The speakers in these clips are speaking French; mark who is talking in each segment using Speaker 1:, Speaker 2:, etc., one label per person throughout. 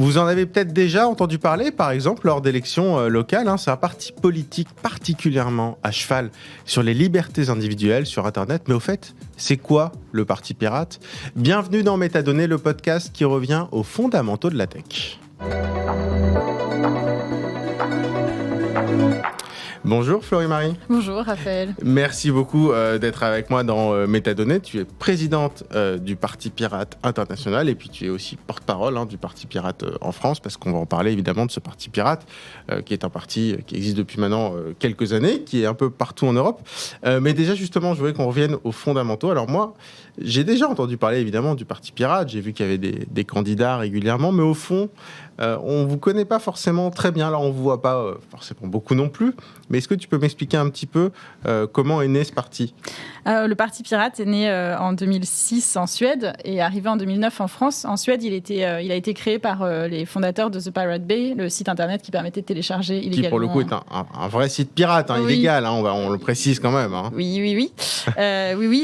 Speaker 1: Vous en avez peut-être déjà entendu parler, par exemple, lors d'élections locales. C'est un parti politique particulièrement à cheval sur les libertés individuelles sur Internet. Mais au fait, c'est quoi le Parti Pirate ? Bienvenue dans Métadonnées, le podcast qui revient aux fondamentaux de la tech. Bonjour Florie-Marie.
Speaker 2: Bonjour Raphaël.
Speaker 1: Merci beaucoup d'être avec moi dans Métadonnées. Tu es présidente du Parti Pirate International et puis tu es aussi porte-parole du Parti Pirate en France, parce qu'on va en parler évidemment de ce Parti Pirate qui est un parti qui existe depuis maintenant quelques années, qui est un peu partout en Europe. Mais déjà justement, je voulais qu'on revienne aux fondamentaux. Alors moi, j'ai déjà entendu parler évidemment du Parti Pirate, j'ai vu qu'il y avait des candidats régulièrement, mais au fond, on ne vous connaît pas forcément très bien. Là, on ne vous voit pas forcément beaucoup non plus. Mais est-ce que tu peux m'expliquer un petit peu comment est né ce parti ?
Speaker 2: Le Parti Pirate est né en 2006 en Suède et arrivé en 2009 en France. En Suède, il a été créé par les fondateurs de The Pirate Bay, le site internet qui permettait de télécharger illégalement.
Speaker 1: Qui, pour le coup, est un vrai site pirate,
Speaker 2: oui.
Speaker 1: illégal. On le précise quand même.
Speaker 2: Oui. Oui.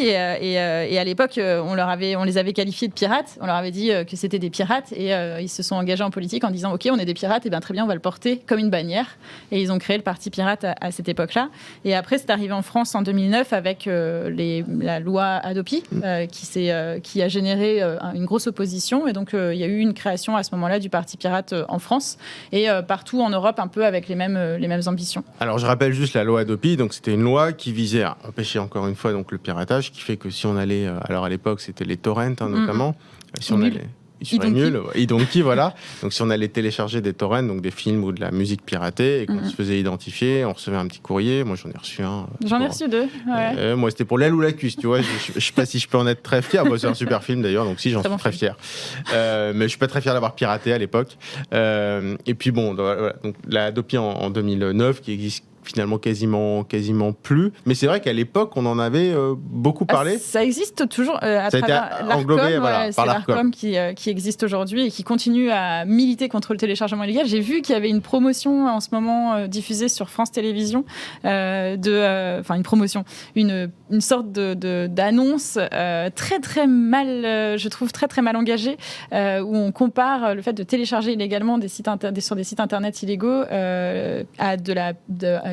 Speaker 2: Et à l'époque, on les avait qualifiés de pirates. On leur avait dit que c'était des pirates et ils se sont engagés en politique en disant OK, on est des pirates, et bien très bien, on va le porter comme une bannière. Et ils ont créé le Parti Pirate à cette époque-là. Et après, c'est arrivé en France en 2009 avec la loi Hadopi qui a généré une grosse opposition. Et donc, il y a eu une création à ce moment-là du Parti Pirate en France et partout en Europe, un peu avec les mêmes ambitions.
Speaker 1: Alors, je rappelle juste la loi Hadopi. Donc, c'était une loi qui visait à empêcher encore une fois donc, le piratage, qui fait que si on allait, alors à l'époque, c'était les torrents notamment, si on allait... Idonki, voilà. Donc, si on allait télécharger des torrents, donc des films ou de la musique piratée, et qu'on se faisait identifier, on recevait un petit courrier. Moi, j'en ai reçu un.
Speaker 2: J'en ai reçu deux. Ouais.
Speaker 1: Moi, c'était pour l'aile ou la cuisse, tu vois. Je sais pas si je peux en être très fier. C'est un super film d'ailleurs, donc si, j'en suis très fier. Mais je suis pas très fier d'avoir piraté à l'époque. Et puis bon, voilà. Donc la Hadopi en 2009, qui existe finalement quasiment plus. Mais c'est vrai qu'à l'époque, on en avait beaucoup parlé.
Speaker 2: Ça existe toujours à travers l'ARCOM. C'est l'ARCOM qui existe aujourd'hui et qui continue à militer contre le téléchargement illégal. J'ai vu qu'il y avait une promotion en ce moment diffusée sur France Télévisions, une promotion, une sorte d'annonce très très mal, je trouve très mal engagée, où on compare le fait de télécharger illégalement sur des sites internet illégaux à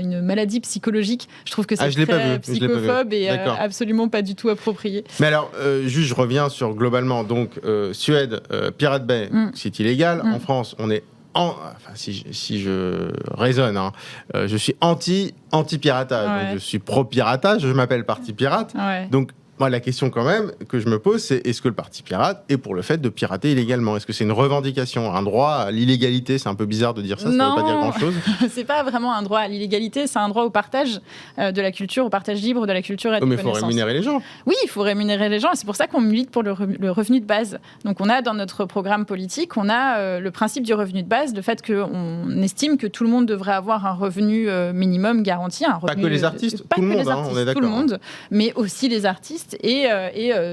Speaker 2: une maladie psychologique. Je trouve que c'est très psychophobe et absolument pas du tout approprié.
Speaker 1: Mais alors, juste, je reviens sur globalement. Donc, Suède, Pirate Bay, c'est illégal. En France, on est si je raisonne, je suis anti-piratage. Ouais. Donc je suis pro-piratage, je m'appelle Parti Pirate. Ouais. Donc, moi, la question quand même que je me pose, c'est est-ce que le Parti Pirate est pour le fait de pirater illégalement ? Est-ce que c'est une revendication, un droit à l'illégalité ? C'est un peu bizarre de dire ça, ça ne veut pas dire grand-chose.
Speaker 2: C'est pas vraiment un droit à l'illégalité, c'est un droit au partage de la culture, au partage libre de la culture et des connaissances.
Speaker 1: Mais il faut rémunérer les gens.
Speaker 2: Oui, il faut rémunérer les gens, et c'est pour ça qu'on milite pour le revenu de base. Donc on a dans notre programme politique, on a le principe du revenu de base, le fait qu'on estime que tout le monde devrait avoir un revenu minimum garanti.
Speaker 1: Pas que les artistes, tout le monde, on est d'accord.
Speaker 2: Tout le monde, mais aussi les artistes. Et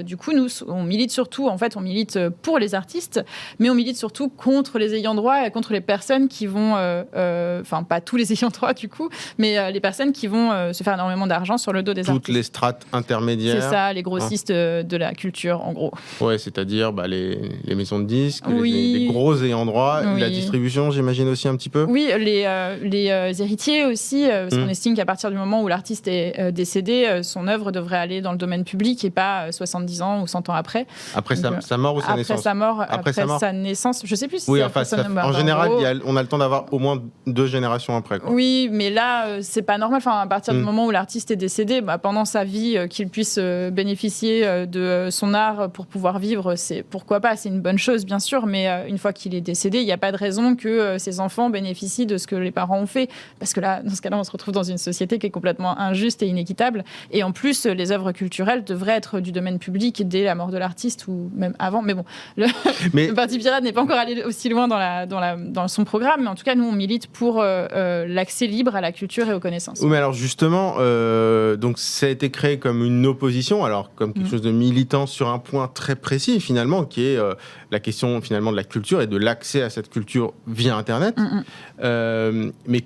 Speaker 2: du coup, nous, on milite surtout, on milite pour les artistes, mais on milite surtout contre les ayants droit et contre les personnes qui vont, pas tous les ayants droit du coup, mais les personnes qui vont se faire énormément d'argent sur le dos des artistes.
Speaker 1: Toutes les strates intermédiaires.
Speaker 2: C'est ça, les grossistes de la culture, en gros.
Speaker 1: Ouais, c'est-à-dire les maisons de disques, les gros ayants droit, la distribution, j'imagine aussi un petit peu.
Speaker 2: Oui, les héritiers aussi, parce qu'on estime qu'à partir du moment où l'artiste est décédé, son œuvre devrait aller dans le domaine public et pas 70 ans ou 100 ans après.
Speaker 1: Après sa mort ou sa naissance ?
Speaker 2: Après sa naissance, je ne sais plus si
Speaker 1: en général, on a le temps d'avoir au moins 2 générations après. Quoi.
Speaker 2: Oui, mais là, c'est pas normal. À partir du moment où l'artiste est décédé, pendant sa vie, qu'il puisse bénéficier de son art pour pouvoir vivre, pourquoi pas, c'est une bonne chose, bien sûr, mais une fois qu'il est décédé, il n'y a pas de raison que ses enfants bénéficient de ce que les parents ont fait. Parce que là, dans ce cas-là, on se retrouve dans une société qui est complètement injuste et inéquitable. Et en plus, les œuvres culturelles devrait être du domaine public dès la mort de l'artiste ou même avant. Mais bon, le Parti Pirate n'est pas encore allé aussi loin dans son programme, mais en tout cas, nous, on milite pour l'accès libre à la culture et aux connaissances.
Speaker 1: Oui, mais alors justement, donc ça a été créé comme une opposition, alors comme quelque chose de militant sur un point très précis finalement, qui est la question finalement de la culture et de l'accès à cette culture via Internet. Mais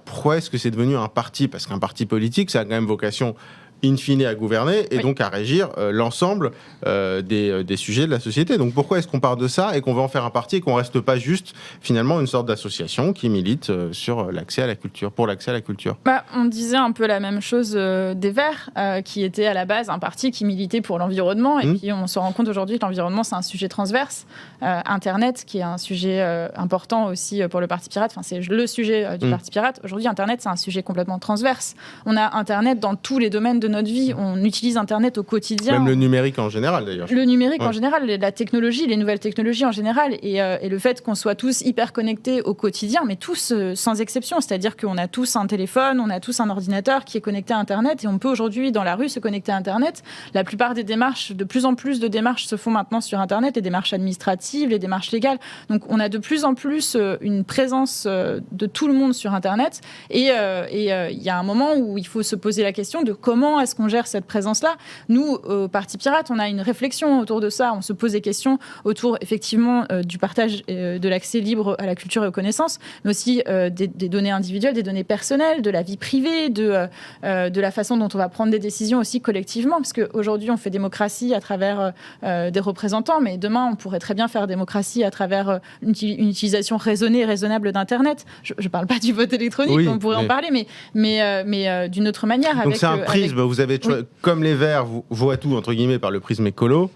Speaker 1: pourquoi est-ce que c'est devenu un parti ? Parce qu'un parti politique, ça a quand même vocation in fine à gouverner et donc à régir l'ensemble des sujets de la société. Donc pourquoi est-ce qu'on part de ça et qu'on va en faire un parti et qu'on ne reste pas juste finalement une sorte d'association qui milite sur l'accès à la culture, pour l'accès à la culture?
Speaker 2: On disait un peu la même chose des Verts, qui était à la base un parti qui militait pour l'environnement, et puis on se rend compte aujourd'hui que l'environnement c'est un sujet transverse. Internet, qui est un sujet important aussi pour le Parti Pirate, c'est le sujet du Parti Pirate. Aujourd'hui, Internet c'est un sujet complètement transverse. On a Internet dans tous les domaines de notre vie. On utilise Internet au quotidien.
Speaker 1: Même le numérique en général, d'ailleurs.
Speaker 2: Le numérique en général, la technologie, les nouvelles technologies en général, et le fait qu'on soit tous hyper connectés au quotidien, mais tous sans exception. C'est-à-dire qu'on a tous un téléphone, on a tous un ordinateur qui est connecté à Internet, et on peut aujourd'hui, dans la rue, se connecter à Internet. La plupart des démarches, de plus en plus de démarches se font maintenant sur Internet, les démarches administratives, les démarches légales. Donc, on a de plus en plus une présence de tout le monde sur Internet, et il y a un moment où il faut se poser la question de comment est-ce qu'on gère cette présence-là. Nous, au Parti Pirate, on a une réflexion autour de ça. On se pose des questions autour, effectivement, du partage de l'accès libre à la culture et aux connaissances, mais aussi des données individuelles, des données personnelles, de la vie privée, de la façon dont on va prendre des décisions aussi collectivement, parce qu'aujourd'hui, on fait démocratie à travers des représentants, mais demain, on pourrait très bien faire démocratie à travers une utilisation raisonnée et raisonnable d'Internet. Je ne parle pas du vote électronique, on pourrait en parler, mais d'une autre manière.
Speaker 1: Donc c'est un prisme, vous avez, comme les Verts voient tout, entre guillemets, par le prisme écolo,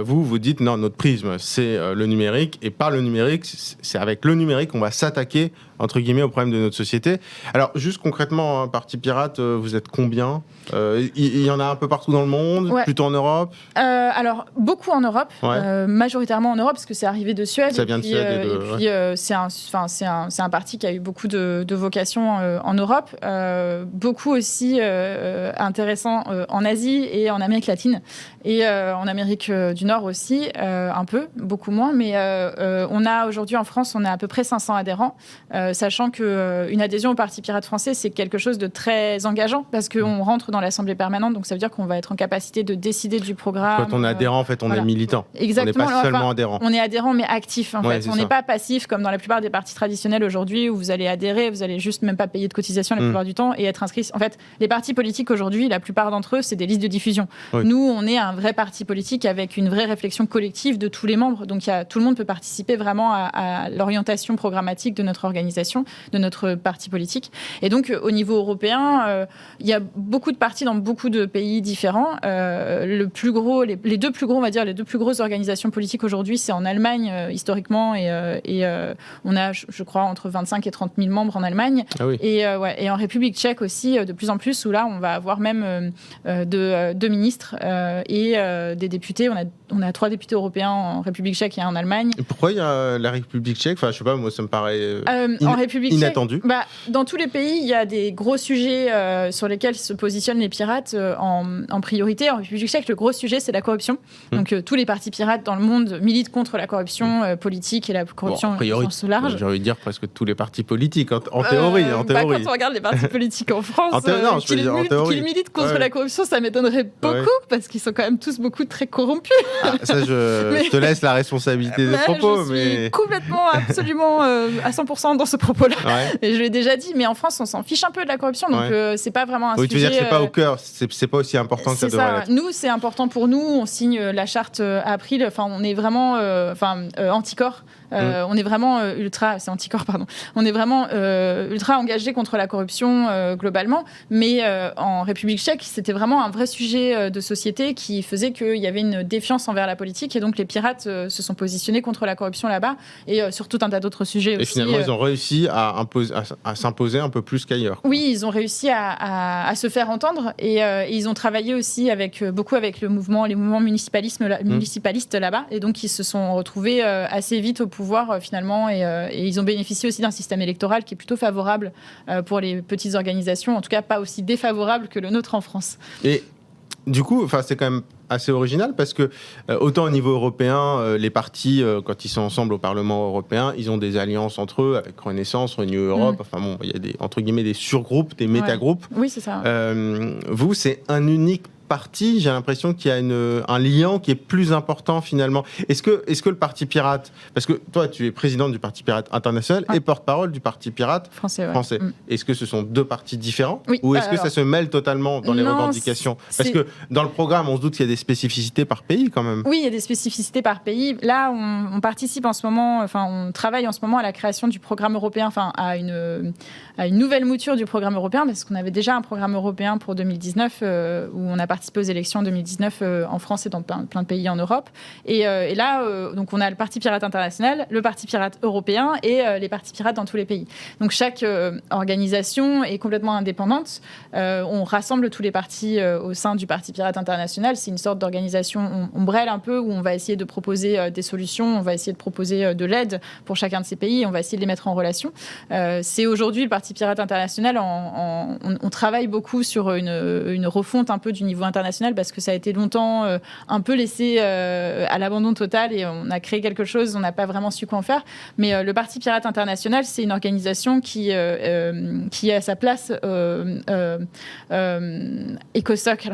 Speaker 1: vous dites, non, notre prisme, c'est le numérique, et par le numérique, c'est avec le numérique qu'on va s'attaquer, entre guillemets, au problème de notre société. Alors, juste concrètement, Parti Pirate, vous êtes combien ? Il y en a un peu partout dans le monde, plutôt en Europe ?
Speaker 2: Alors, beaucoup en Europe, majoritairement en Europe, parce que c'est arrivé de Suède.
Speaker 1: Ça vient de Suède.
Speaker 2: C'est un parti qui a eu beaucoup de vocations en Europe, beaucoup aussi intéressant en Asie et en Amérique latine, et en Amérique du Nord aussi, un peu, beaucoup moins, mais on a aujourd'hui en France, on a à peu près 500 adhérents, sachant qu'une adhésion au Parti Pirate français, c'est quelque chose de très engageant, parce qu'on rentre dans l'Assemblée permanente, donc ça veut dire qu'on va être en capacité de décider du programme.
Speaker 1: Quand on est adhérent, en fait, on est militant.
Speaker 2: Exactement.
Speaker 1: On n'est pas seulement adhérent.
Speaker 2: On est adhérent, mais actif, en fait. On n'est pas passif, comme dans la plupart des partis traditionnels aujourd'hui, où vous allez adhérer, vous allez juste même pas payer de cotisation la plupart du temps et être inscrit. En fait, les partis politiques aujourd'hui, la plupart d'entre eux, c'est des listes de diffusion. Nous, on est un vrai parti politique avec une vraie réflexion collective de tous les membres. Donc, tout le monde peut participer vraiment à l'orientation programmatique de notre organisation, de notre parti politique. Et donc, au niveau européen, il y a beaucoup de partis dans beaucoup de pays différents. Les deux plus gros, on va dire, les deux plus grosses organisations politiques aujourd'hui, c'est en Allemagne, historiquement, et on a, je crois, entre 25 et 30 000 membres en Allemagne. Et en République tchèque aussi, de plus en plus, où là, on va avoir même deux ministres et des députés. On a 3 députés européens en République tchèque et en Allemagne.
Speaker 1: Et pourquoi il y a la République tchèque ? Enfin, je sais pas, moi, ça me paraît
Speaker 2: en République
Speaker 1: inattendu.
Speaker 2: Tchèque, dans tous les pays, il y a des gros sujets sur lesquels se positionnent les pirates en priorité. En République tchèque, le gros sujet, c'est la corruption. Donc, tous les partis pirates dans le monde militent contre la corruption politique et la corruption au sens large.
Speaker 1: J'ai envie de dire presque tous les partis politiques, en théorie.
Speaker 2: Quand on regarde les partis politiques en France, qu'ils militent contre la corruption, ça m'étonnerait beaucoup, parce qu'ils sont quand même tous beaucoup très corrompus.
Speaker 1: Ça, je te laisse la responsabilité des propos.
Speaker 2: Je suis complètement, absolument à 100% dans ce propos-là. Et je l'ai déjà dit, mais en France, on s'en fiche un peu de la corruption, donc c'est pas vraiment un sujet...
Speaker 1: Tu veux dire que c'est pas au cœur, c'est pas aussi important que ça devrait l'être.
Speaker 2: Nous, c'est important pour nous, on signe la charte à April, on est vraiment anticorps. On est vraiment on est vraiment ultra engagé contre la corruption globalement, mais en République tchèque, c'était vraiment un vrai sujet de société qui faisait qu'il y avait une défiance envers la politique, et donc les pirates se sont positionnés contre la corruption là-bas, et sur tout un tas d'autres sujets aussi.
Speaker 1: Et finalement, ils ont réussi à s'imposer un peu plus qu'ailleurs.
Speaker 2: Oui, ils ont réussi à se faire entendre, et ils ont travaillé aussi beaucoup avec les mouvements municipalistes là-bas, et donc ils se sont retrouvés assez vite au pouvoir finalement, et ils ont bénéficié aussi d'un système électoral qui est plutôt favorable pour les petites organisations, en tout cas pas aussi défavorable que le nôtre en France.
Speaker 1: Et du coup, c'est quand même assez original, parce que autant au niveau européen, les partis, quand ils sont ensemble au Parlement européen, ils ont des alliances entre eux, avec Renaissance, Renew Europe, il y a entre guillemets des surgroupes, des métagroupes.
Speaker 2: Oui, c'est ça.
Speaker 1: Vous, c'est un unique partis, j'ai l'impression qu'il y a un lien qui est plus important finalement. Est-ce que le Parti Pirate, parce que toi tu es présidente du Parti Pirate international et porte-parole du Parti Pirate français. Est-ce que ce sont deux partis différents ou est-ce que ça se mêle totalement dans les revendications? Parce que dans le programme, on se doute qu'il y a des spécificités par pays quand même.
Speaker 2: Oui, il y a des spécificités par pays. Là, on participe en ce moment, on travaille en ce moment à la création du programme européen, à une nouvelle mouture du programme européen, parce qu'on avait déjà un programme européen pour 2019 où on a participé aux élections en 2019 en France et dans plein de pays en Europe. Et là, donc on a le Parti Pirate international, le Parti Pirate européen et les partis pirates dans tous les pays. Donc chaque organisation est complètement indépendante. On rassemble tous les partis au sein du Parti Pirate international. C'est une sorte d'organisation ombrelle un peu où on va essayer de proposer des solutions, on va essayer de proposer de l'aide pour chacun de ces pays, on va essayer de les mettre en relation. C'est aujourd'hui le Parti Pirate international, on travaille beaucoup sur une refonte un peu du niveau international parce que ça a été longtemps un peu laissé à l'abandon total et on a créé quelque chose, on n'a pas vraiment su quoi en faire. Mais le Parti Pirate international, c'est une organisation qui a sa place ECOSOC,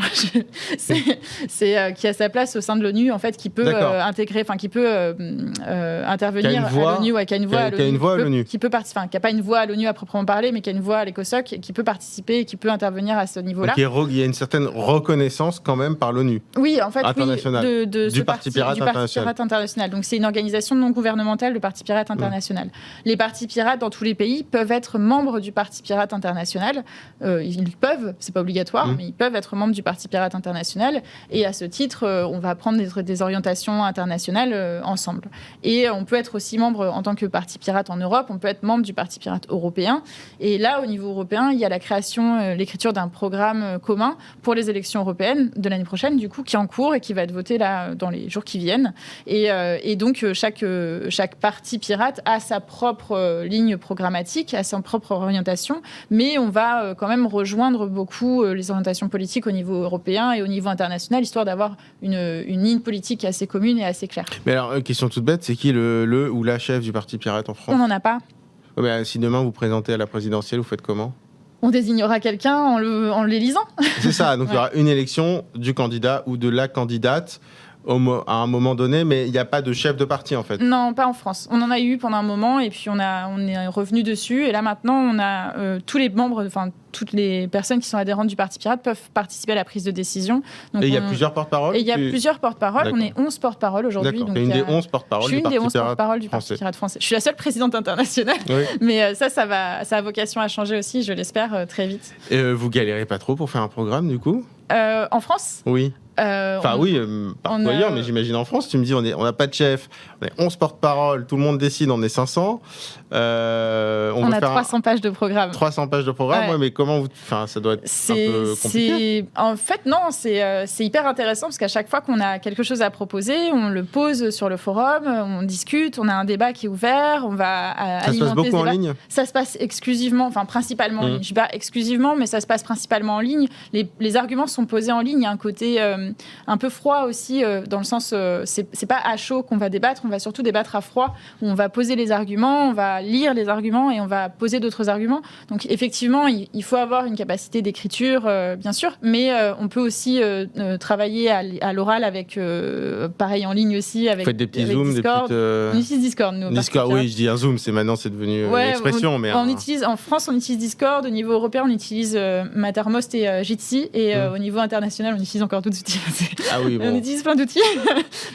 Speaker 2: qui a sa place au sein de l'ONU en fait, qui peut intégrer, qui peut intervenir à l'ONU, qui a une voix à l'ONU, qui n'a pas une voix à l'ONU à proprement parler, mais qui a une voix à l'ECOSOC et qui peut participer et qui peut intervenir à ce niveau-là.
Speaker 1: Donc il y a une certaine reconnaissance quand même par l'ONU.
Speaker 2: Oui, en fait,
Speaker 1: du Parti Pirate
Speaker 2: international. Donc c'est une organisation non gouvernementale, le Parti Pirate international. Les partis pirates dans tous les pays peuvent être membres du Parti Pirate international. Ils peuvent, c'est pas obligatoire, mais ils peuvent être membres du Parti Pirate international. Et à ce titre, on va prendre des orientations internationales ensemble. Et on peut être aussi membre en tant que Parti Pirate en Europe. On peut être membre du Parti Pirate européen. Et là, au niveau européen, il y a la création, l'écriture d'un programme commun pour les élections européennes de l'année prochaine, du coup, qui est en cours et qui va être voté là dans les jours qui viennent. Et donc, chaque parti pirate a sa propre ligne programmatique, a sa propre orientation, mais on va quand même rejoindre beaucoup les orientations politiques au niveau européen et au niveau international, histoire d'avoir une ligne politique assez commune et assez claire.
Speaker 1: Mais alors, une question toute bête, c'est qui le ou la chef du Parti Pirate en France?
Speaker 2: On n'en a pas.
Speaker 1: Si demain vous présentez à la présidentielle, vous faites comment?
Speaker 2: On désignera quelqu'un en l'élisant.
Speaker 1: C'est ça, donc il y aura une élection du candidat ou de la candidate à un moment donné, mais il n'y a pas de chef de parti en fait.
Speaker 2: Non, pas en France. On en a eu pendant un moment et puis on est revenu dessus. Et là maintenant, on a tous les membres, toutes les personnes qui sont adhérentes du Parti Pirate peuvent participer à la prise de décision. Donc
Speaker 1: et il y a plusieurs porte-paroles?
Speaker 2: Et il y a plusieurs porte-paroles. On est 11 porte-paroles aujourd'hui.
Speaker 1: D'accord. Donc une des 11 porte-paroles du Parti Pirate
Speaker 2: du Parti Pirate français. Je suis la seule présidente internationale, mais ça a vocation à changer aussi, je l'espère, très vite.
Speaker 1: Et vous galérez pas trop pour faire un programme du coup?
Speaker 2: En France?
Speaker 1: Oui. Partout ailleurs, mais j'imagine en France, tu me dis on n'a pas de chef, on est 11 porte-parole, tout le monde décide, on est 500. On
Speaker 2: a 300 pages de programme.
Speaker 1: 300 pages de programme, mais comment vous... ça doit être un peu compliqué.
Speaker 2: En fait, non, c'est hyper intéressant parce qu'à chaque fois qu'on a quelque chose à proposer, on le pose sur le forum, on discute, on a un débat qui est ouvert, on va alimenter.
Speaker 1: Ça se passe beaucoup en ligne?
Speaker 2: Ça se passe exclusivement, principalement en ligne. Je ne dis pas exclusivement, mais ça se passe principalement en ligne. Les arguments sont posés en ligne. Il y a un côté un peu froid aussi, dans le sens, c'est pas à chaud qu'on va débattre, on va surtout débattre à froid, où on va poser les arguments, on va lire les arguments et on va poser d'autres arguments. Donc effectivement, il faut avoir une capacité d'écriture, bien sûr, mais on peut aussi travailler à l'oral avec, pareil en ligne aussi, avec,
Speaker 1: faites des petits zooms,
Speaker 2: Discord.
Speaker 1: Des petites,
Speaker 2: On utilise Discord, nous.
Speaker 1: Discord, oui, je dis un zoom, maintenant c'est devenu l'expression.
Speaker 2: En France, on utilise Discord, au niveau européen, on utilise Mattermost et Jitsi, et au niveau international, on utilise encore d'autres outils.
Speaker 1: Ah oui, bon.
Speaker 2: On utilise plein d'outils.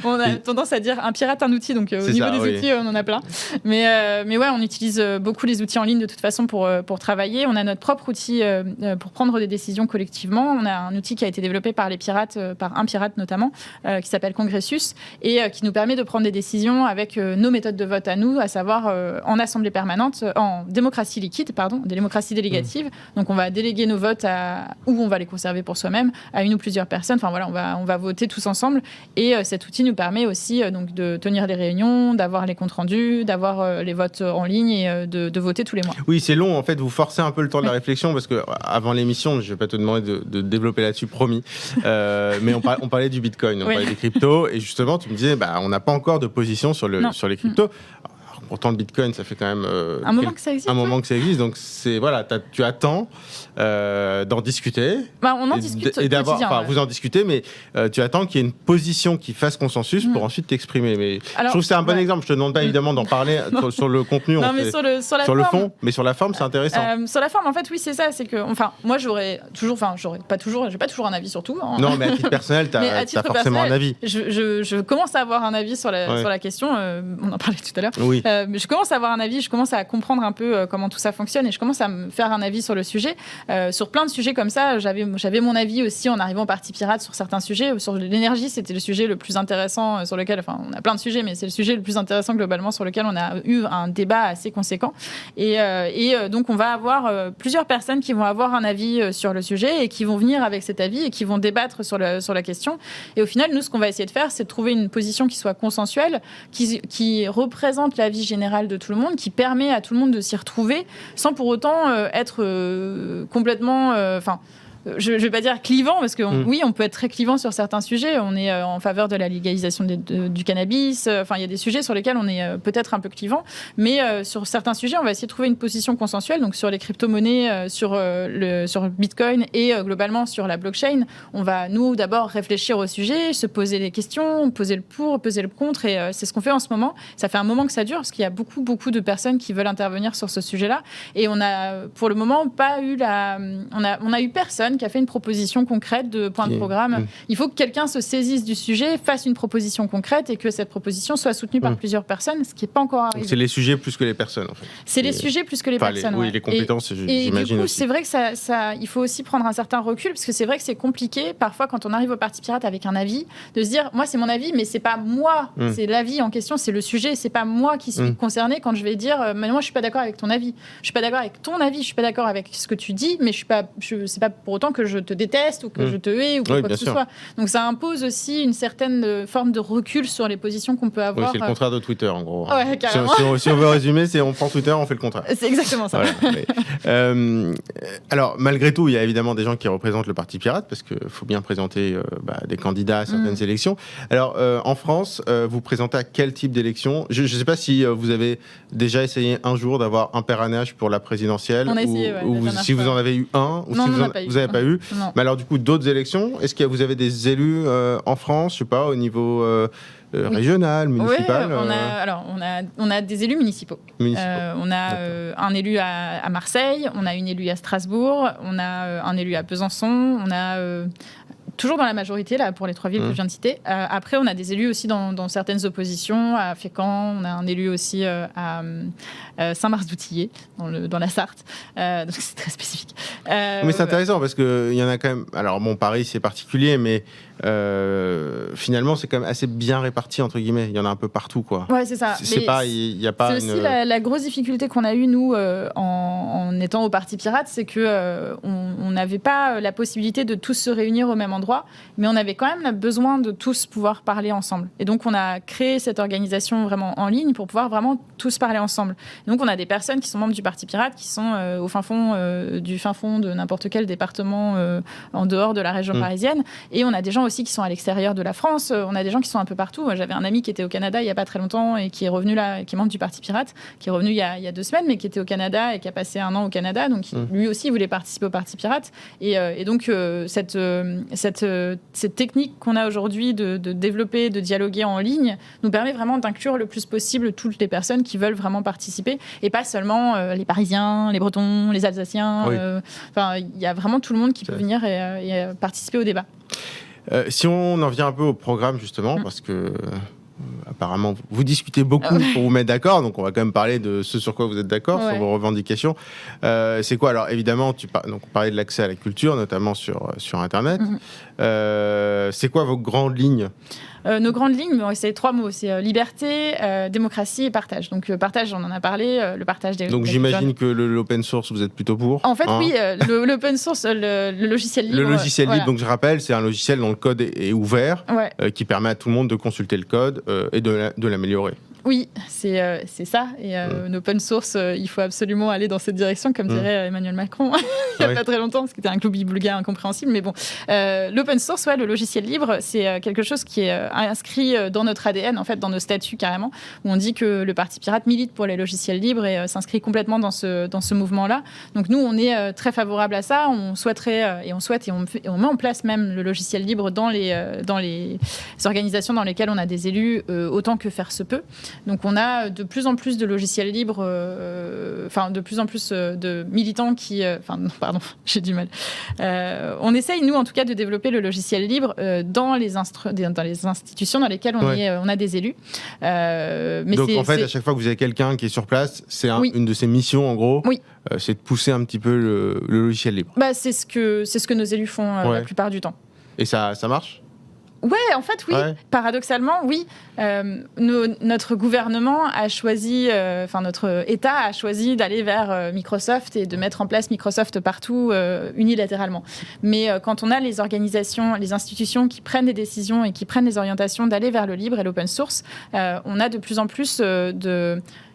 Speaker 2: On a tendance à dire un pirate, un outil, donc au niveau des outils, on en a plein. Mais ouais, on utilise beaucoup les outils en ligne de toute façon pour travailler. On a notre propre outil pour prendre des décisions collectivement. On a un outil qui a été développé par les pirates, par un pirate notamment, qui s'appelle Congressus, et qui nous permet de prendre des décisions avec nos méthodes de vote à nous, à savoir en assemblée permanente, en démocratie liquide, démocratie délégative. Donc on va déléguer nos votes ou on va les conserver pour soi-même à une ou plusieurs personnes. Enfin voilà, on va voter tous ensemble. Et cet outil nous permet aussi donc de tenir des réunions, d'avoir les comptes rendus, d'avoir les votes en ligne et de voter tous les mois.
Speaker 1: Oui, c'est long. En fait, vous forcez un peu le temps de la réflexion parce que avant l'émission, je ne vais pas te demander de développer là-dessus, promis. Mais on parlait du Bitcoin, on parlait des cryptos. Et justement, tu me disais, on n'a pas encore de position sur les cryptos. pourtant le Bitcoin, ça fait quand même
Speaker 2: un moment que ça existe.
Speaker 1: Un moment que ça existe, donc tu attends d'en discuter.
Speaker 2: On en discute
Speaker 1: vous en discutez, mais tu attends qu'il y ait une position qui fasse consensus pour ensuite t'exprimer. Mais je trouve que c'est un bon exemple. Je te demande pas évidemment d'en parler sur le contenu, sur le fond, mais sur la forme, c'est intéressant.
Speaker 2: Sur la forme, en fait, oui, c'est ça. C'est que, moi, j'ai pas toujours un avis sur tout. Hein.
Speaker 1: Non, mais à titre personnel, t'as forcément un avis.
Speaker 2: Je commence à avoir un avis sur la question. On en parlait tout à l'heure.
Speaker 1: Oui.
Speaker 2: Mais je commence à avoir un avis. Je commence à comprendre un peu comment tout ça fonctionne et je commence à me faire un avis sur le sujet. Sur plein de sujets comme ça, j'avais mon avis aussi en arrivant au Parti Pirate sur certains sujets. Sur l'énergie, c'était le sujet le plus intéressant sur lequel, on a plein de sujets, mais c'est le sujet le plus intéressant globalement sur lequel on a eu un débat assez conséquent. Et donc, on va avoir plusieurs personnes qui vont avoir un avis sur le sujet et qui vont venir avec cet avis et qui vont débattre sur la question. Et au final, nous, ce qu'on va essayer de faire, c'est de trouver une position qui soit consensuelle, qui représente l'avis général de tout le monde, qui permet à tout le monde de s'y retrouver sans pour autant être complètement... je ne vais pas dire clivant, parce que oui, on peut être très clivant sur certains sujets. On est en faveur de la légalisation du cannabis. Il y a des sujets sur lesquels on est peut-être un peu clivant. Mais sur certains sujets, on va essayer de trouver une position consensuelle. Donc sur les crypto-monnaies, sur Bitcoin et globalement sur la blockchain, on va, nous, d'abord réfléchir au sujet, se poser des questions, peser le pour, peser le contre. Et c'est ce qu'on fait en ce moment. Ça fait un moment que ça dure, parce qu'il y a beaucoup, beaucoup de personnes qui veulent intervenir sur ce sujet-là. Et on a, pour le moment, pas eu on a eu personne qui a fait une proposition concrète de point de programme. Il faut que quelqu'un se saisisse du sujet, fasse une proposition concrète et que cette proposition soit soutenue par plusieurs personnes, ce qui n'est pas encore arrivé.
Speaker 1: Donc c'est les sujets plus que les personnes, en fait.
Speaker 2: C'est les sujets plus que les personnes.
Speaker 1: Oui, les compétences, j'imagine.
Speaker 2: Et du coup,
Speaker 1: aussi.
Speaker 2: c'est vrai que il faut aussi prendre un certain recul, parce que c'est vrai que c'est compliqué, parfois, quand on arrive au Parti Pirate avec un avis, de se dire, moi, c'est mon avis, mais c'est pas moi, c'est l'avis en question, c'est le sujet, c'est pas moi qui suis concerné quand je vais dire, mais moi, je suis pas d'accord avec ton avis. Je suis pas d'accord avec ton avis, je suis pas d'accord avec ce que tu dis, mais c'est pas pour autant que je te déteste ou que je te hais ou quoi que ce soit. Donc ça impose aussi une certaine forme de recul sur les positions qu'on peut avoir.
Speaker 1: Oui, c'est le contraire de Twitter, en gros.
Speaker 2: Ouais, carrément.
Speaker 1: Si on veut résumer, c'est on prend Twitter, on fait le contraire.
Speaker 2: C'est exactement ça.
Speaker 1: Voilà. Alors, malgré tout, il y a évidemment des gens qui représentent le Parti Pirate, parce qu'il faut bien présenter des candidats à certaines élections. Alors, en France, vous présentez à quel type d'élection ? Je ne sais pas si vous avez déjà essayé un jour d'avoir un parrainage pour la présidentielle,
Speaker 2: on a essayé,
Speaker 1: ou si vous en avez eu un, ou
Speaker 2: non,
Speaker 1: si vous n'avez pas eu.
Speaker 2: Non.
Speaker 1: Mais alors, du coup, d'autres élections, est-ce que vous avez des élus en France, je sais pas, au niveau régional, municipal?
Speaker 2: Oui, on a des élus municipaux. On a un élu à Marseille, on a une élue à Strasbourg, on a un élu à Besançon, on a... toujours dans la majorité, là, pour les 3 villes que je viens de citer. Après, on a des élus aussi dans certaines oppositions, à Fécamp, on a un élu aussi à Saint-Mars-d'Outillet, dans la Sarthe. Donc, c'est très spécifique.
Speaker 1: Mais c'est intéressant, parce qu'il y en a quand même... Alors, bon, Paris, c'est particulier, mais finalement, c'est quand même assez bien réparti, entre guillemets. Il y en a un peu partout, quoi.
Speaker 2: Ouais, c'est ça.
Speaker 1: C'est
Speaker 2: aussi la grosse difficulté qu'on a eue, nous, en étant au Parti Pirate, c'est qu'on n'avait pas la possibilité de tous se réunir au même endroit, mais on avait quand même besoin de tous pouvoir parler ensemble. Et donc, on a créé cette organisation vraiment en ligne pour pouvoir vraiment tous parler ensemble. Et donc, on a des personnes qui sont membres du Parti Pirate, qui sont au fin fond de n'importe quel département en dehors de la région parisienne. Et on a des gens aussi qui sont à l'extérieur de la France. On a des gens qui sont un peu partout. J'avais un ami qui était au Canada il n'y a pas très longtemps et qui est revenu là, qui est membre du Parti Pirate, qui est revenu il y a 2 semaines, mais qui était au Canada et qui a passé 1 an au Canada. Donc, lui aussi voulait participer au Parti Pirate. Et donc, cette technique qu'on a aujourd'hui de développer, de dialoguer en ligne, nous permet vraiment d'inclure le plus possible toutes les personnes qui veulent vraiment participer, et pas seulement les Parisiens, les Bretons, les Alsaciens. Il y a vraiment tout le monde qui peut venir et participer au débat.
Speaker 1: Si on en vient un peu au programme, justement, parce que apparemment vous discutez beaucoup pour vous mettre d'accord, donc on va quand même parler de ce sur quoi vous êtes d'accord, sur vos revendications. C'est quoi? Alors évidemment, donc on parlait de l'accès à la culture, notamment sur Internet. C'est quoi vos grandes lignes?
Speaker 2: Nos grandes lignes, c'est 3 mots, c'est liberté, démocratie et partage. Donc partage, on en a parlé, le partage des...
Speaker 1: Donc j'imagine que l'open source, vous êtes plutôt pour?
Speaker 2: En fait, oui, l'open source, le logiciel libre.
Speaker 1: Le logiciel libre, donc je rappelle, c'est un logiciel dont le code est ouvert, qui permet à tout le monde de consulter le code et de l'améliorer.
Speaker 2: Oui, c'est ça. Et l'open source, il faut absolument aller dans cette direction, comme dirait Emmanuel Macron il n'y a pas très longtemps, parce que c'était un club bulgare incompréhensible. Mais bon, l'open source, le logiciel libre, c'est quelque chose qui est inscrit dans notre ADN, en fait, dans nos statuts carrément, où on dit que le Parti Pirate milite pour les logiciels libres et s'inscrit complètement dans ce mouvement-là. Donc nous, on est très favorable à ça. On souhaiterait, et on met en place même le logiciel libre dans les organisations dans lesquelles on a des élus, autant que faire se peut. Donc on a de plus en plus de logiciels libres, de plus en plus de militants qui... j'ai du mal. On essaye, nous, en tout cas, de développer le logiciel libre dans les institutions dans lesquelles on a des élus. Mais
Speaker 1: donc en fait, à chaque fois que vous avez quelqu'un qui est sur place, c'est une de ses missions, en gros, c'est de pousser un petit peu le logiciel libre.
Speaker 2: C'est ce que nos élus font la plupart du temps.
Speaker 1: Et ça marche ?
Speaker 2: Ouais, en fait, oui. Ouais. Paradoxalement, oui. Notre gouvernement a choisi, notre État a choisi d'aller vers Microsoft et de mettre en place Microsoft partout unilatéralement. Mais quand on a les organisations, les institutions qui prennent des décisions et qui prennent des orientations d'aller vers le libre et l'open source, on a de plus en plus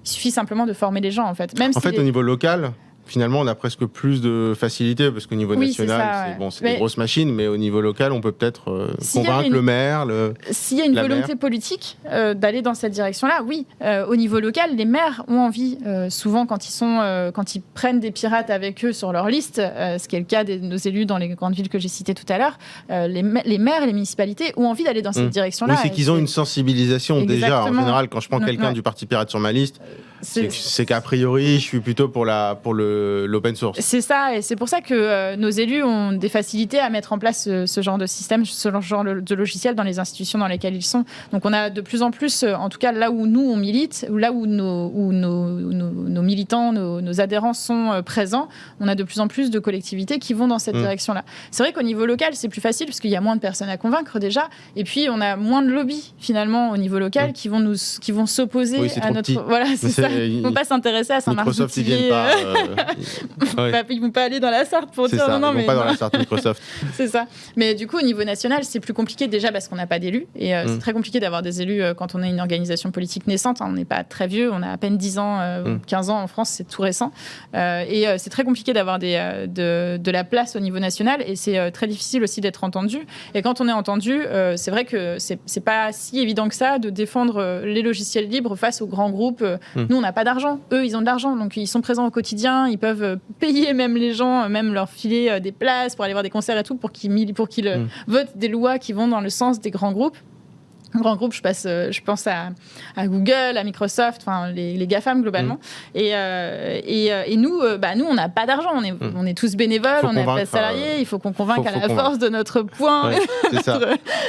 Speaker 2: Il suffit simplement de former les gens, en fait. Même
Speaker 1: au niveau local, finalement, on a presque plus de facilité parce qu'au niveau national, c'est des grosses machines, mais au niveau local, on peut peut-être convaincre le maire.
Speaker 2: S'il y a une volonté politique d'aller dans cette direction-là, oui. Au niveau local, les maires ont envie, souvent quand ils prennent des pirates avec eux sur leur liste, ce qui est le cas de nos élus dans les grandes villes que j'ai citées tout à l'heure, les maires et les municipalités ont envie d'aller dans cette direction-là.
Speaker 1: Oui, c'est qu'ils ont une sensibilisation déjà. En général, quand je prends quelqu'un du Parti Pirate sur ma liste, c'est qu'a priori, je suis plutôt pour l'open source.
Speaker 2: C'est ça, et c'est pour ça que nos élus ont des facilités à mettre en place ce genre de système, ce genre de logiciel dans les institutions dans lesquelles ils sont. Donc on a de plus en plus, en tout cas là où nous on milite, ou là où nos militants, nos adhérents sont présents, on a de plus en plus de collectivités qui vont dans cette direction-là. C'est vrai qu'au niveau local, c'est plus facile parce qu'il y a moins de personnes à convaincre déjà, et puis on a moins de lobbies finalement au niveau local qui vont s'opposer à notre...
Speaker 1: Petit.
Speaker 2: Voilà, c'est ça. Ils ne vont pas s'intéresser à
Speaker 1: Microsoft, ils viennent pas...
Speaker 2: Ils vont pas aller dans la Sarthe pour dire
Speaker 1: ça,
Speaker 2: non,
Speaker 1: ils vont pas dans la Sarthe Microsoft.
Speaker 2: C'est ça. Mais du coup, au niveau national, c'est plus compliqué déjà parce qu'on n'a pas d'élus. Et c'est très compliqué d'avoir des élus quand on est une organisation politique naissante. On n'est pas très vieux, on a à peine 10 ans, 15 ans en France, c'est tout récent. Et c'est très compliqué d'avoir de la place au niveau national. Et c'est très difficile aussi d'être entendu. Et quand on est entendu, c'est vrai que c'est pas si évident que ça de défendre les logiciels libres face aux grands groupes. Nous, on n'a pas d'argent. Eux, ils ont de l'argent. Donc, ils sont présents au quotidien. Ils peuvent payer même les gens, même leur filer des places pour aller voir des concerts et tout, pour qu'ils votent des lois qui vont dans le sens des grands groupes. Grands groupes, je pense à Google, à Microsoft, enfin les GAFAM globalement. Et nous, on n'a pas d'argent, on est tous bénévoles, on n'est pas salariés, il faut qu'on convainque à la force de notre poing.
Speaker 1: Ouais, c'est ça.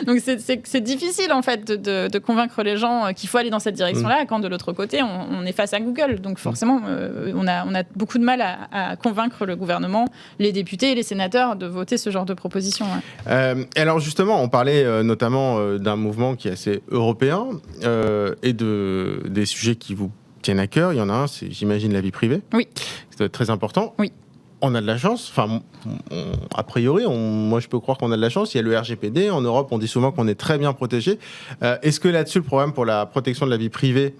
Speaker 2: Donc c'est difficile en fait de convaincre les gens qu'il faut aller dans cette direction-là, quand de l'autre côté on est face à Google. Donc forcément, on a beaucoup de mal à convaincre le gouvernement, les députés et les sénateurs de voter ce genre de proposition.
Speaker 1: Alors justement, on parlait notamment d'un mouvement qui est assez européen et des sujets qui vous tiennent à cœur. Il y en a un, c'est, j'imagine, la vie privée.
Speaker 2: Oui.
Speaker 1: C'est très important.
Speaker 2: Oui.
Speaker 1: On a de la chance. Enfin, a priori, moi, je peux croire qu'on a de la chance. Il y a le RGPD. En Europe, on dit souvent qu'on est très bien protégé. Est-ce que là-dessus, le programme pour la protection de la vie privée,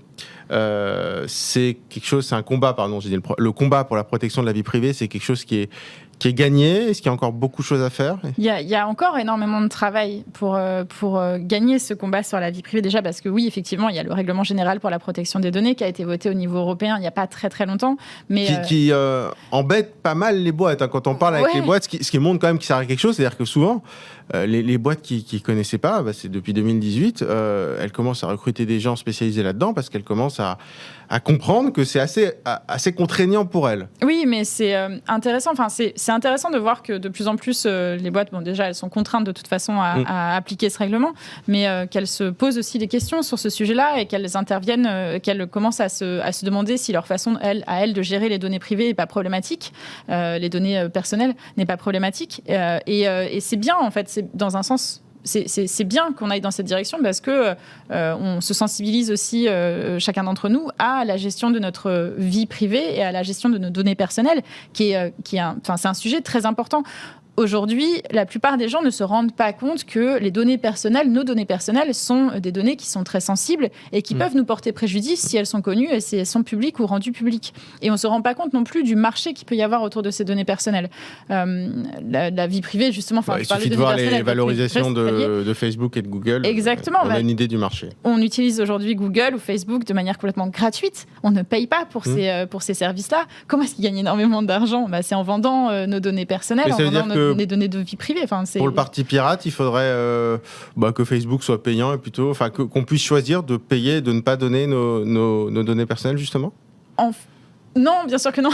Speaker 1: c'est quelque chose, c'est un combat, pardon, j'ai dit le combat pour la protection de la vie privée, c'est quelque chose qui est gagné? Est-ce qu'il y a encore beaucoup de choses à faire?
Speaker 2: Il y a encore énormément de travail pour gagner ce combat sur la vie privée, déjà parce que oui, effectivement, il y a le règlement général pour la protection des données qui a été voté au niveau européen il n'y a pas très très longtemps. Mais
Speaker 1: qui embête pas mal les boîtes. Quand on parle avec les boîtes, ce qui montre quand même qu'il sert à quelque chose, c'est-à-dire que souvent, les boîtes qui ne connaissaient pas, c'est depuis 2018, elles commencent à recruter des gens spécialisés là-dedans parce qu'elles commencent à comprendre que c'est assez contraignant pour elles.
Speaker 2: Oui, mais c'est intéressant. Enfin, c'est intéressant de voir que de plus en plus, les boîtes, déjà, elles sont contraintes de toute façon à appliquer ce règlement, mais qu'elles se posent aussi des questions sur ce sujet-là et qu'elles interviennent, qu'elles commencent à se demander si leur façon, à elles, de gérer les données privées n'est pas problématique, les données personnelles n'est pas problématique. Et c'est bien, en fait, c'est dans un sens... C'est bien qu'on aille dans cette direction parce que on se sensibilise aussi, chacun d'entre nous, à la gestion de notre vie privée et à la gestion de nos données personnelles, c'est un sujet très important. aujourd'hui, la plupart des gens ne se rendent pas compte que les données personnelles, nos données personnelles, sont des données qui sont très sensibles et qui peuvent nous porter préjudice si elles sont connues et si elles sont publiques ou rendues publiques. Et on ne se rend pas compte non plus du marché qu'il peut y avoir autour de ces données personnelles. La vie privée, justement...
Speaker 1: Il suffit de voir les valorisations de Facebook et de Google.
Speaker 2: Exactement.
Speaker 1: On a une idée du marché.
Speaker 2: On utilise aujourd'hui Google ou Facebook de manière complètement gratuite. On ne paye pas pour ces services-là. Comment est-ce qu'ils gagnent énormément d'argent ? C'est en vendant nos données personnelles, en vendant les données de vie privée.
Speaker 1: Pour le parti pirate, il faudrait que Facebook soit payant et plutôt, qu'on puisse choisir de payer, de ne pas donner nos données personnelles, justement.
Speaker 2: Non, bien sûr que non.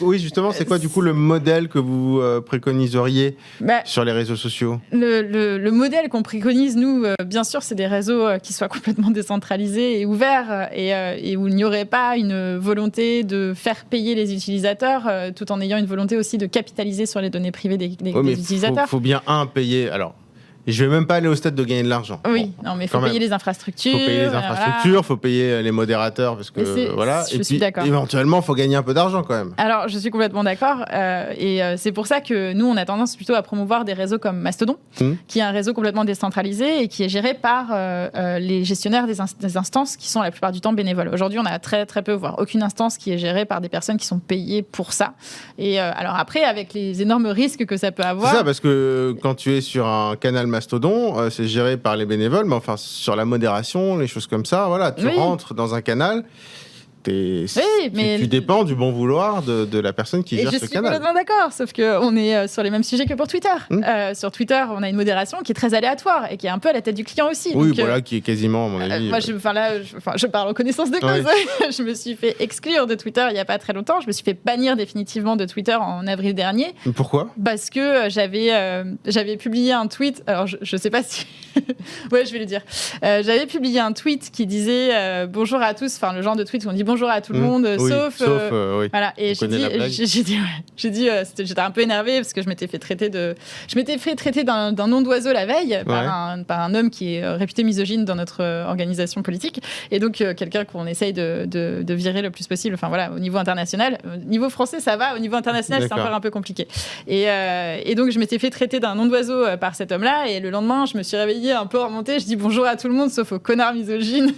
Speaker 1: Oui, justement, c'est quoi du coup le modèle que vous préconiseriez sur les réseaux sociaux ?
Speaker 2: Le modèle qu'on préconise, nous, bien sûr, c'est des réseaux qui soient complètement décentralisés et ouverts et où il n'y aurait pas une volonté de faire payer les utilisateurs tout en ayant une volonté aussi de capitaliser sur les données privées des utilisateurs.
Speaker 1: Il faut bien payer. Alors, je vais même pas aller au stade de gagner de l'argent.
Speaker 2: Oui, non, mais il faut payer les infrastructures.
Speaker 1: Il faut payer les infrastructures, il faut payer les modérateurs, parce que voilà.
Speaker 2: Je suis d'accord.
Speaker 1: Éventuellement, il faut gagner un peu d'argent quand même.
Speaker 2: Alors, je suis complètement d'accord. Et c'est pour ça que nous, on a tendance plutôt à promouvoir des réseaux comme Mastodon, qui est un réseau complètement décentralisé et qui est géré par les gestionnaires des instances qui sont la plupart du temps bénévoles. Aujourd'hui, on a très, très peu, voire aucune instance qui est gérée par des personnes qui sont payées pour ça. Et alors après, avec les énormes risques que ça peut avoir...
Speaker 1: C'est ça, parce que quand tu es sur un canal Mastodon, c'est géré par les bénévoles, mais enfin sur la modération, les choses comme ça, voilà, tu rentres dans un canal, tu dépends du bon vouloir de la personne qui gère ce canal.
Speaker 2: Je suis complètement d'accord, sauf qu'on est sur les mêmes sujets que pour Twitter. Sur Twitter, on a une modération qui est très aléatoire et qui est un peu à la tête du client aussi.
Speaker 1: Oui, donc, voilà, qui est quasiment, à mon avis...
Speaker 2: je parle en connaissance de cause. Oui. Je me suis fait exclure de Twitter il n'y a pas très longtemps. Je me suis fait bannir définitivement de Twitter en avril dernier.
Speaker 1: Pourquoi ?
Speaker 2: Parce que j'avais publié un tweet... Alors, je ne sais pas si... ouais, je vais le dire. J'avais publié un tweet qui disait bonjour à tous, enfin le genre de tweet où on dit bonjour à tout le monde, sauf
Speaker 1: oui.
Speaker 2: Voilà. Et j'ai dit, j'étais un peu énervée parce que je m'étais fait traiter d'un nom d'oiseau la veille par un homme qui est réputé misogyne dans notre organisation politique, et donc quelqu'un qu'on essaye de virer le plus possible. Enfin voilà, au niveau international, au niveau français ça va, au niveau international c'est encore un peu compliqué. Et donc je m'étais fait traiter d'un nom d'oiseau par cet homme-là, et le lendemain je me suis réveillée un peu remontée, je dis bonjour à tout le monde sauf aux connards misogynes.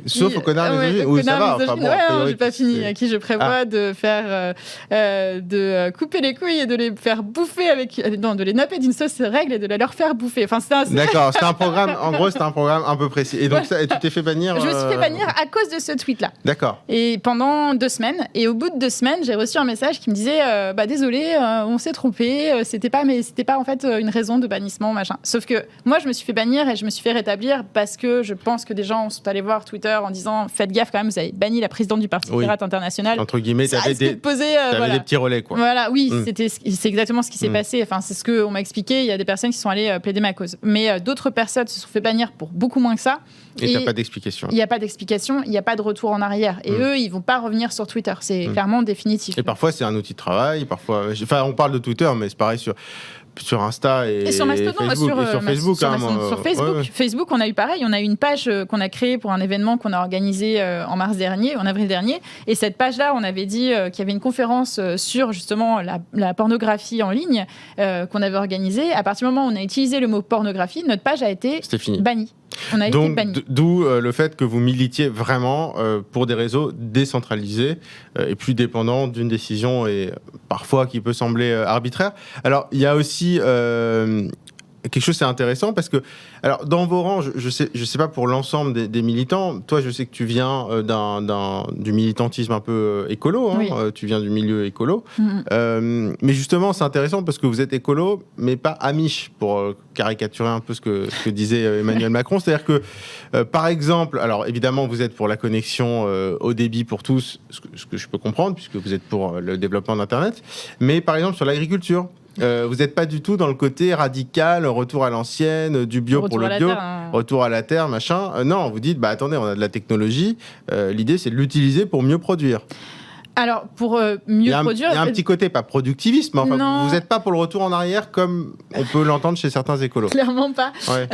Speaker 1: Sauf au connard misogyne. Oui, ça va.
Speaker 2: Enfin, bon, j'ai pas fini. À qui je prévois de faire, de couper les couilles et de les faire bouffer de les napper d'une sauce règle et de leur faire bouffer. Enfin,
Speaker 1: D'accord, c'était un programme. En gros, c'était un programme un peu précis. Et donc, tu t'es fait bannir.
Speaker 2: Je me suis fait bannir à cause de ce tweet-là.
Speaker 1: D'accord.
Speaker 2: Et pendant 2 semaines. Et au bout de 2 semaines, j'ai reçu un message qui me disait, désolé, on s'est trompé. C'était pas en fait une raison de bannissement, machin. Sauf que moi, je me suis fait bannir et je me suis fait rétablir parce que je pense que des gens sont allés voir Twitter en disant faites gaffe quand même, vous avez banni la présidente du Parti Pirate International.
Speaker 1: Entre guillemets, t'avais des petits relais, quoi.
Speaker 2: Voilà, oui, c'est exactement ce qui s'est passé. Enfin, c'est ce qu'on m'a expliqué. Il y a des personnes qui sont allées plaider ma cause. Mais d'autres personnes se sont fait bannir pour beaucoup moins que ça.
Speaker 1: Et t'as pas d'explication.
Speaker 2: Il n'y a pas d'explication, il n'y a pas de retour en arrière. Et eux, ils vont pas revenir sur Twitter. C'est clairement définitif.
Speaker 1: Et parfois, c'est un outil de travail. Parfois, on parle de Twitter, mais c'est pareil sur Insta et
Speaker 2: sur Mastodon,
Speaker 1: sur Facebook.
Speaker 2: Facebook, on a eu pareil. On a eu une page qu'on a créée pour un événement qu'on a organisé en avril dernier. Et cette page-là, on avait dit qu'il y avait une conférence sur justement la pornographie en ligne qu'on avait organisée. À partir du moment où on a utilisé le mot pornographie, notre page a été bannie. On a été bannis.
Speaker 1: D'où le fait que vous militiez vraiment pour des réseaux décentralisés et plus dépendants d'une décision et parfois qui peut sembler arbitraire. Alors, il y a aussi quelque chose, c'est intéressant parce que, alors, dans vos rangs, je sais pas pour l'ensemble des militants. Toi, je sais que tu viens du militantisme un peu écolo. Oui. Tu viens du milieu écolo. Mais justement, c'est intéressant parce que vous êtes écolo, mais pas amiche, pour caricaturer un peu ce que disait Emmanuel Macron. C'est-à-dire que, par exemple, alors évidemment, vous êtes pour la connexion haut débit pour tous, ce que je peux comprendre, puisque vous êtes pour le développement d'Internet. Mais par exemple, sur l'agriculture, vous n'êtes pas du tout dans le côté radical, retour à l'ancienne, du bio pour le bio, retour à la terre, machin. Non, vous dites, attendez, on a de la technologie. L'idée, c'est de l'utiliser pour mieux produire.
Speaker 2: Alors, pour mieux produire...
Speaker 1: Il y a un petit côté, pas productiviste, mais enfin, vous n'êtes pas pour le retour en arrière comme on peut l'entendre chez certains écolos.
Speaker 2: Clairement pas.
Speaker 1: Ouais.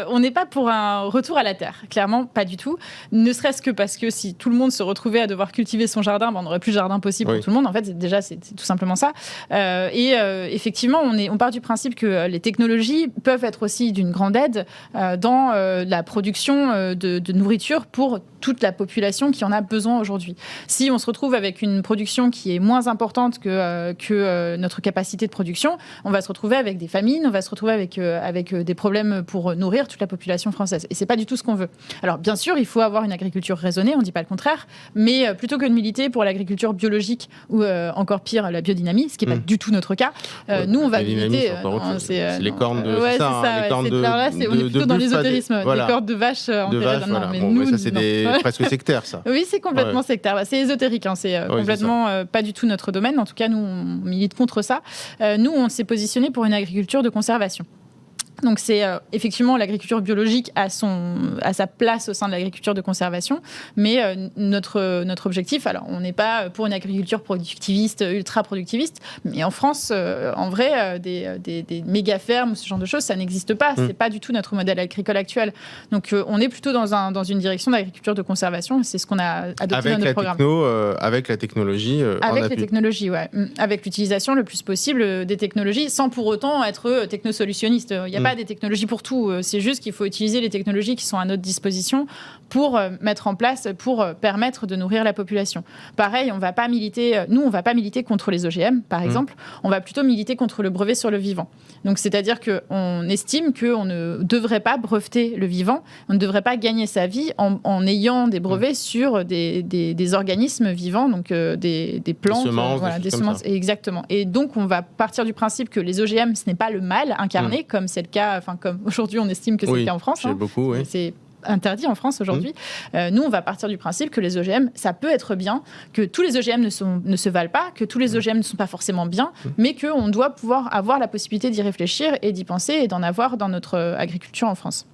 Speaker 2: On n'est pas pour un retour à la terre. Clairement, pas du tout. Ne serait-ce que parce que si tout le monde se retrouvait à devoir cultiver son jardin, on n'aurait plus de jardin possible pour tout le monde. En fait, c'est tout simplement ça. Effectivement, on part du principe que les technologies peuvent être aussi d'une grande aide dans la production de nourriture pour toute la population qui en a besoin aujourd'hui. Si on se retrouve avec une production qui est moins importante que notre capacité de production, on va se retrouver avec des famines, on va se retrouver avec des problèmes pour nourrir toute la population française. Et c'est pas du tout ce qu'on veut. Alors bien sûr, il faut avoir une agriculture raisonnée, on dit pas le contraire, mais plutôt que de militer pour l'agriculture biologique ou encore pire la biodynamie, ce qui est pas du tout notre cas, nous on va militer.
Speaker 1: C'est les cornes de.
Speaker 2: Ouais, c'est ça. Les cornes on est plutôt dans l'ésotérisme, des cordes de vaches enterrées.
Speaker 1: Voilà. Mais ça c'est presque sectaire, ça.
Speaker 2: Oui, c'est complètement sectaire. C'est ésotérique, c'est complètement pas du tout notre domaine. En tout cas, nous, on milite contre ça. Nous, on s'est positionné pour une agriculture de conservation. Donc c'est effectivement l'agriculture biologique a sa place au sein de l'agriculture de conservation, mais notre objectif, alors on n'est pas pour une agriculture productiviste, ultra productiviste, mais en France, en vrai, des méga fermes, ce genre de choses, ça n'existe pas. C'est pas du tout notre modèle agricole actuel. Donc on est plutôt dans une direction d'agriculture de conservation. C'est ce qu'on a adopté dans notre programme.
Speaker 1: Avec la technologie.
Speaker 2: Avec les technologies, ouais. Avec l'utilisation le plus possible des technologies, sans pour autant être technosolutionniste. Il y a pas des technologies pour tout. C'est juste qu'il faut utiliser les technologies qui sont à notre disposition pour mettre en place, pour permettre de nourrir la population. Pareil, on va pas militer contre les OGM, par exemple. On va plutôt militer contre le brevet sur le vivant. Donc, c'est-à-dire qu'on estime qu'on ne devrait pas breveter le vivant, on ne devrait pas gagner sa vie en ayant des brevets sur des organismes vivants, donc des plantes, des semences. Exactement. Et donc, on va partir du principe que les OGM, ce n'est pas le mal incarné, comme c'est le cas, comme aujourd'hui on estime que c'est le cas en France.
Speaker 1: Beaucoup, oui.
Speaker 2: C'est interdit en France aujourd'hui. Nous, on va partir du principe que les OGM, ça peut être bien, que tous les OGM ne se valent pas, que tous les OGM ne sont pas forcément bien, mais qu'on doit pouvoir avoir la possibilité d'y réfléchir et d'y penser et d'en avoir dans notre agriculture en France.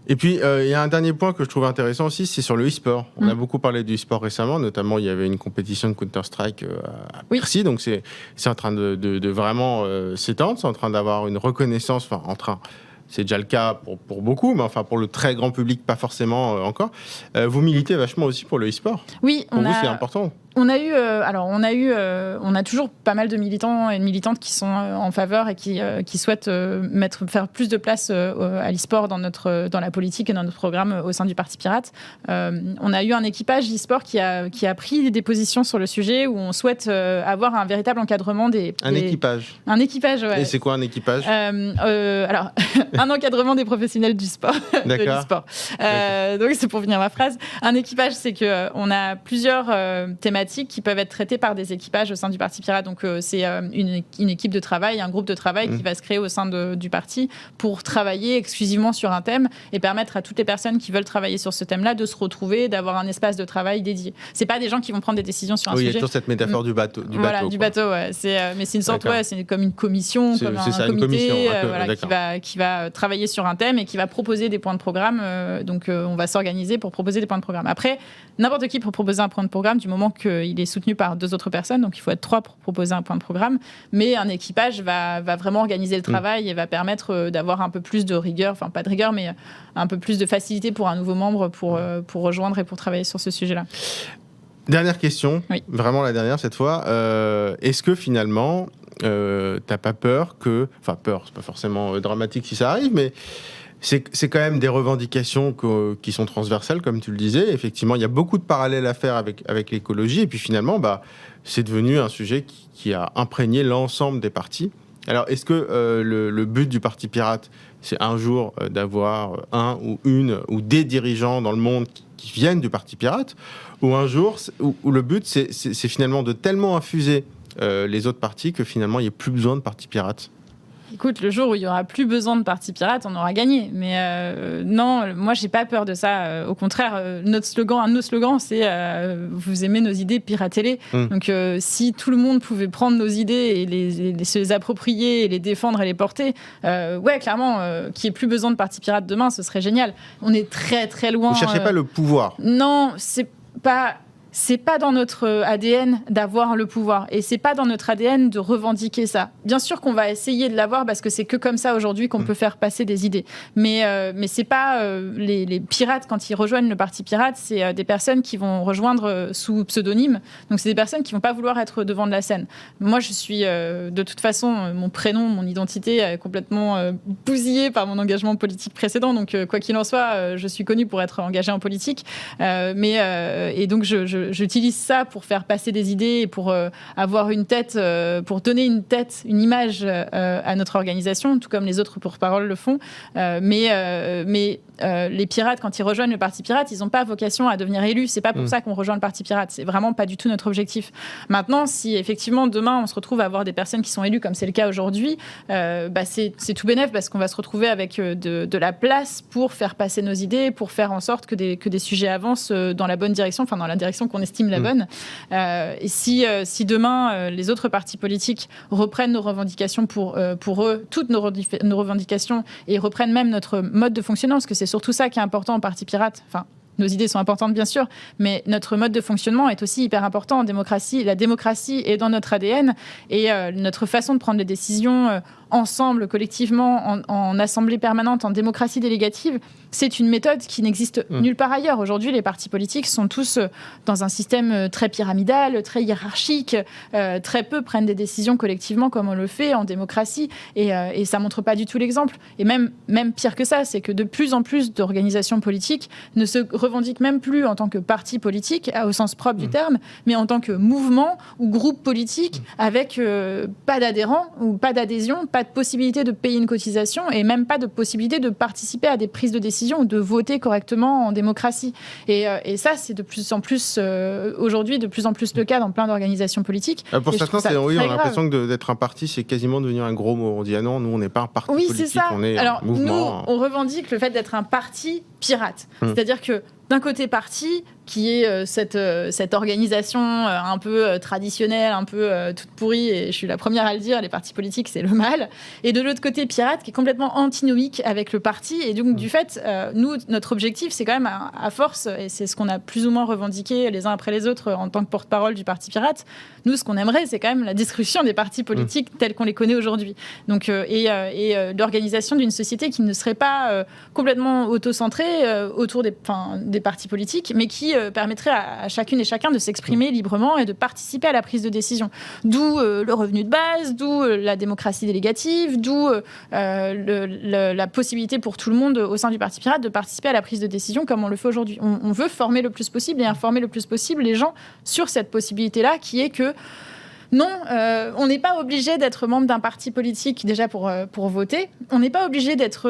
Speaker 1: Et puis, il y a un dernier point que je trouve intéressant aussi, c'est sur le e-sport. On a beaucoup parlé du e-sport récemment, notamment il y avait une compétition de Counter-Strike à Bercy, donc c'est en train de vraiment s'étendre, c'est en train d'avoir une reconnaissance, c'est déjà le cas pour beaucoup, mais pour le très grand public, pas forcément encore. Vous militez vachement aussi pour le e-sport.
Speaker 2: Oui,
Speaker 1: pour vous, c'est important.
Speaker 2: On a toujours pas mal de militants et de militantes qui sont en faveur et qui souhaitent faire plus de place à l'e-sport dans la politique et dans notre programme au sein du Parti Pirate. On a eu un équipage e-sport qui a pris des positions sur le sujet où on souhaite avoir un véritable encadrement
Speaker 1: équipage.
Speaker 2: Un équipage, ouais.
Speaker 1: Et c'est quoi un équipage ?
Speaker 2: Alors, un encadrement des professionnels du sport.
Speaker 1: D'accord.
Speaker 2: De l'e-sport. Donc, c'est pour finir ma phrase. Un équipage, c'est qu'on a plusieurs thématiques qui peuvent être traitées par des équipages au sein du Parti Pirate. Donc, c'est une équipe de travail, un groupe de travail qui va se créer au sein du parti pour travailler exclusivement sur un thème et permettre à toutes les personnes qui veulent travailler sur ce thème-là de se retrouver, d'avoir un espace de travail dédié. C'est pas des gens qui vont prendre des décisions sur un sujet.
Speaker 1: Il y a toujours cette métaphore du bateau.
Speaker 2: Du bateau, ouais. Mais c'est une sorte, c'est comme une commission, comme un comité qui va travailler sur un thème et qui va proposer des points de programme. Donc, on va s'organiser pour proposer des points de programme. Après, n'importe qui peut proposer un point de programme du moment qu'il est soutenu par 2 autres personnes. Donc, il faut être 3 pour proposer un point de programme. Mais un équipage va vraiment organiser le travail et va permettre d'avoir un peu plus de rigueur, enfin pas de rigueur, mais un peu plus de facilité pour un nouveau membre pour rejoindre et pour travailler sur ce sujet-là.
Speaker 1: Dernière question, vraiment la dernière cette fois. Est-ce que finalement, t'as pas peur peur, c'est pas forcément dramatique si ça arrive, mais c'est quand même des revendications qui sont transversales, comme tu le disais. Effectivement, il y a beaucoup de parallèles à faire avec l'écologie. Et puis finalement, c'est devenu un sujet qui a imprégné l'ensemble des partis. Alors, est-ce que le but du Parti Pirate, c'est un jour d'avoir un ou une ou des dirigeants dans le monde qui viennent du Parti Pirate, ou un jour où le but, c'est finalement de tellement infuser les autres partis que finalement, il n'y ait plus besoin de Parti Pirate?
Speaker 2: Écoute, le jour où il n'y aura plus besoin de Parti Pirate, on aura gagné. Mais non, moi, j'ai pas peur de ça. Au contraire, un de nos slogans, c'est vous aimez nos idées, piratez-les. Donc, si tout le monde pouvait prendre nos idées et se les approprier et les défendre et les porter, clairement, qu'il n'y ait plus besoin de Parti Pirate demain, ce serait génial. On est très, très loin.
Speaker 1: Vous ne cherchez pas le pouvoir?
Speaker 2: Non, c'est pas c'est pas dans notre ADN d'avoir le pouvoir et c'est pas dans notre ADN de revendiquer ça. Bien sûr qu'on va essayer de l'avoir parce que c'est que comme ça aujourd'hui qu'on peut faire passer des idées. Mais c'est pas les pirates quand ils rejoignent le parti pirate, c'est des personnes qui vont rejoindre sous pseudonyme. Donc c'est des personnes qui vont pas vouloir être devant de la scène. Moi je suis de toute façon mon prénom, mon identité est complètement bousillée par mon engagement politique précédent. Donc quoi qu'il en soit, je suis connue pour être engagée en politique. Et donc j'utilise ça pour faire passer des idées et pour avoir une tête, pour donner une image à notre organisation, tout comme les autres porte-parole le font. Mais les pirates, quand ils rejoignent le parti pirate, ils n'ont pas vocation à devenir élus. C'est pas pour ça qu'on rejoint le parti pirate. C'est vraiment pas du tout notre objectif. Maintenant, si effectivement demain on se retrouve à avoir des personnes qui sont élues comme c'est le cas aujourd'hui, c'est tout bénef parce qu'on va se retrouver avec de la place pour faire passer nos idées, pour faire en sorte que des sujets avancent dans la bonne direction, enfin dans la direction qu'on estime la bonne. Et si demain les autres partis politiques reprennent nos revendications pour eux, toutes nos revendications, et reprennent même notre mode de fonctionnement, parce que c'est surtout ça qui est important au Parti Pirate. Enfin, nos idées sont importantes, bien sûr, mais notre mode de fonctionnement est aussi hyper important en démocratie. La démocratie est dans notre ADN et notre façon de prendre les décisions ensemble, collectivement, en assemblée permanente, en démocratie délégative, c'est une méthode qui n'existe nulle part ailleurs. Aujourd'hui, les partis politiques sont tous dans un système très pyramidal, très hiérarchique. Très peu prennent des décisions collectivement comme on le fait en démocratie. Et ça ne montre pas du tout l'exemple. Et même pire que ça, c'est que de plus en plus d'organisations politiques ne se revendiquent même plus en tant que parti politique, au sens propre du terme, mais en tant que mouvement ou groupe politique avec pas d'adhérents ou pas d'adhésion, pas de possibilité de payer une cotisation et même pas de possibilité de participer à des prises de décision ou de voter correctement en démocratie. Et ça, c'est de plus en plus, aujourd'hui, de plus en plus le cas dans plein d'organisations politiques.
Speaker 1: Pour certains, on a l'impression que d'être un parti, c'est quasiment devenir un gros mot. On dit, ah non, nous, on n'est pas un parti politique,
Speaker 2: c'est ça.
Speaker 1: On est
Speaker 2: Alors,
Speaker 1: un mouvement.
Speaker 2: Nous, on revendique le fait d'être un parti pirate. C'est-à-dire que d'un côté parti, qui est cette organisation un peu traditionnelle, un peu toute pourrie, et je suis la première à le dire, les partis politiques, c'est le mal. Et de l'autre côté, pirate, qui est complètement antinomique avec le parti. Et donc, du fait, nous, notre objectif, c'est quand même, à force, et c'est ce qu'on a plus ou moins revendiqué les uns après les autres en tant que porte-parole du parti pirate, nous, ce qu'on aimerait, c'est quand même la destruction des partis politiques tels qu'on les connaît aujourd'hui. Donc, et l'organisation d'une société qui ne serait pas complètement auto-centrée autour des partis politiques, mais qui permettrait à chacune et chacun de s'exprimer librement et de participer à la prise de décision. D'où le revenu de base, d'où la démocratie délégative, d'où la possibilité pour tout le monde au sein du Parti Pirate de participer à la prise de décision comme on le fait aujourd'hui. On veut former le plus possible et informer le plus possible les gens sur cette possibilité-là qui est que non, on n'est pas obligé d'être membre d'un parti politique déjà pour voter. On n'est pas obligé d'être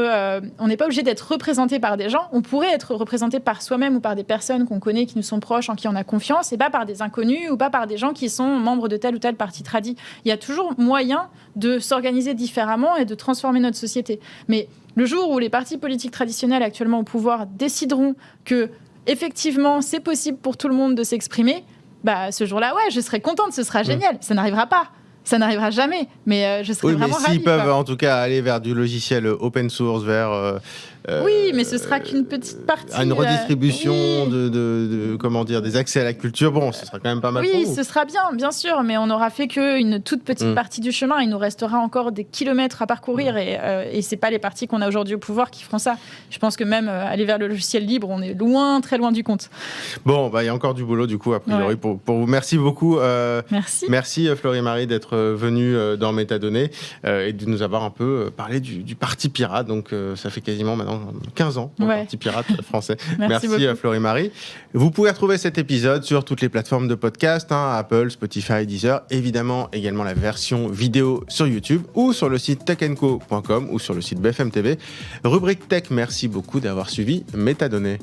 Speaker 2: représenté par des gens. On pourrait être représenté par soi-même ou par des personnes qu'on connaît, qui nous sont proches, en qui on a confiance, et pas par des inconnus ou pas par des gens qui sont membres de tel ou tel parti tradit. Il y a toujours moyen de s'organiser différemment et de transformer notre société. Mais le jour où les partis politiques traditionnels actuellement au pouvoir décideront que effectivement c'est possible pour tout le monde de s'exprimer, ce jour-là, ouais, je serais contente, ce sera génial. Ça n'arrivera pas. Ça n'arrivera jamais, mais je serais vraiment ravie.
Speaker 1: Mais s'ils peuvent en tout cas aller vers du logiciel open source, vers...
Speaker 2: oui, mais ce sera qu'une petite partie.
Speaker 1: Une redistribution de comment dire, des accès à la culture. Bon, ce sera quand même pas mal pour vous.
Speaker 2: Oui, ce sera bien sûr, mais on n'aura fait qu'une toute petite partie du chemin. Il nous restera encore des kilomètres à parcourir et c'est pas les partis qu'on a aujourd'hui au pouvoir qui feront ça. Je pense que même aller vers le logiciel libre, on est loin, très loin du compte.
Speaker 1: Bon, il y a encore du boulot du coup, a priori, pour vous. Merci beaucoup.
Speaker 2: Merci
Speaker 1: Florie-Marie d'être venue dans Métadonnées et de nous avoir un peu parlé du Parti Pirate. Donc ça fait quasiment maintenant 15 ans pour le Parti Pirate français. Merci Florie-Marie. Vous pouvez retrouver cet épisode sur toutes les plateformes de podcast, Apple, Spotify, Deezer, évidemment également la version vidéo sur YouTube ou sur le site techenco.com ou sur le site BFM TV. Rubrique Tech, merci beaucoup d'avoir suivi Métadonnées.